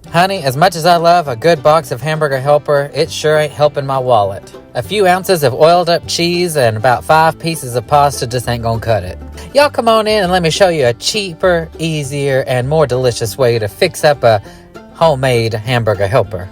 Honey, as much as I love a good box of Hamburger Helper, it sure ain't helping my wallet. A few ounces of oiled up cheese and about 5 pieces of pasta just ain't gonna cut it. Y'all come on in and let me show you a cheaper, easier, and more delicious way to fix up a homemade Hamburger Helper.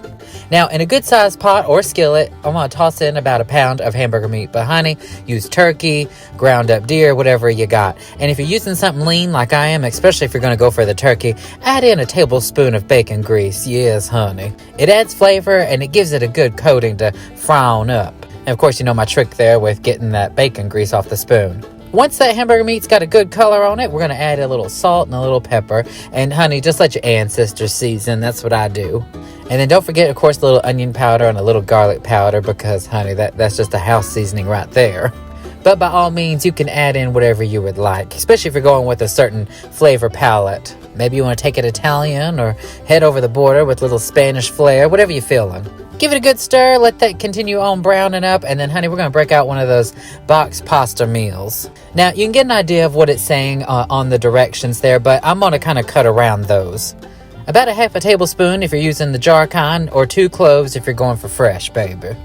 Now, in a good-sized pot or skillet, I'm going to toss in about a pound of hamburger meat. But, honey, use turkey, ground-up deer, whatever you got. And if you're using something lean like I am, especially if you're going to go for the turkey, add in a tablespoon of bacon grease. Yes, honey. It adds flavor, and it gives it a good coating to fry on up. And, of course, you know my trick there with getting that bacon grease off the spoon. Once that hamburger meat's got a good color on it, we're going to add a little salt and a little pepper. And, honey, just let your ancestors season. That's what I do. And then don't forget, of course, a little onion powder and a little garlic powder because, honey, that's just a house seasoning right there. But by all means, you can add in whatever you would like, especially if you're going with a certain flavor palette. Maybe you want to take it Italian or head over the border with a little Spanish flair, whatever you're feeling. Give it a good stir, let that continue on browning up, and then, honey, we're going to break out one of those box pasta meals. Now, you can get an idea of what it's saying on the directions there, but I'm going to kind of cut around those. About a half a tablespoon if you're using the jar kind, or 2 cloves if you're going for fresh, baby.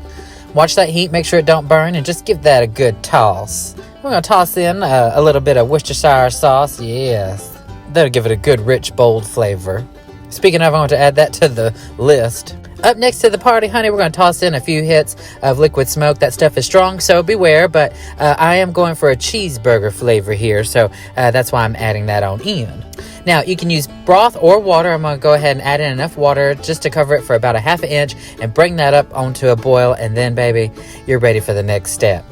Watch that heat, make sure it don't burn, and just give that a good toss. We're going to toss in a little bit of Worcestershire sauce, yes. That'll give it a good, rich, bold flavor. Speaking of, I want to add that to the list. Up next to the party, honey, we're going to toss in a few hits of liquid smoke. That stuff is strong, so beware, but I am going for a cheeseburger flavor here, so that's why I'm adding that on in. Now, you can use broth or water. I'm going to go ahead and add in enough water just to cover it for about a half an inch and bring that up onto a boil, and then, baby, you're ready for the next step.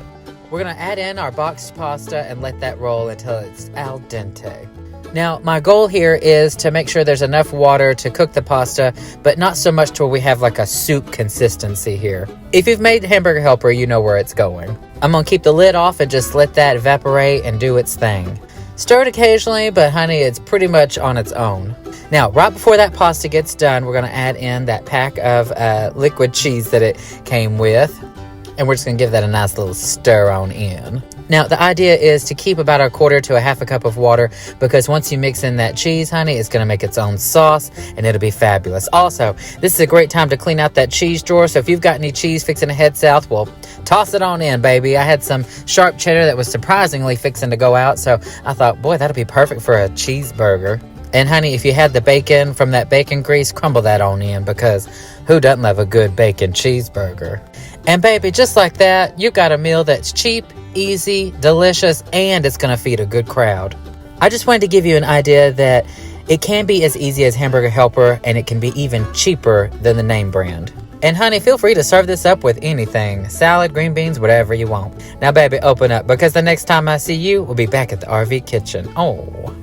We're going to add in our boxed pasta and let that roll until it's al dente. Now, my goal here is to make sure there's enough water to cook the pasta, but not so much to where we have like a soup consistency here. If you've made Hamburger Helper, you know where it's going. I'm going to keep the lid off and just let that evaporate and do its thing. Stir it occasionally, but honey, it's pretty much on its own. Now, right before that pasta gets done, we're going to add in that pack of liquid cheese that it came with. And we're just going to give that a nice little stir on in. Now, the idea is to keep about a quarter to a half a cup of water because once you mix in that cheese, honey, it's going to make its own sauce and it'll be fabulous. Also, this is a great time to clean out that cheese drawer. So if you've got any cheese fixing to head south, well, toss it on in, baby. I had some sharp cheddar that was surprisingly fixing to go out. So I thought, boy, that'll be perfect for a cheeseburger. And, honey, if you had the bacon from that bacon grease, crumble that on in because who doesn't love a good bacon cheeseburger? And, baby, just like that, you've got a meal that's cheap, easy, delicious, and it's going to feed a good crowd. I just wanted to give you an idea that it can be as easy as Hamburger Helper, and it can be even cheaper than the name brand. And, honey, feel free to serve this up with anything. Salad, green beans, whatever you want. Now, baby, open up because the next time I see you, we'll be back at the RV kitchen. Oh.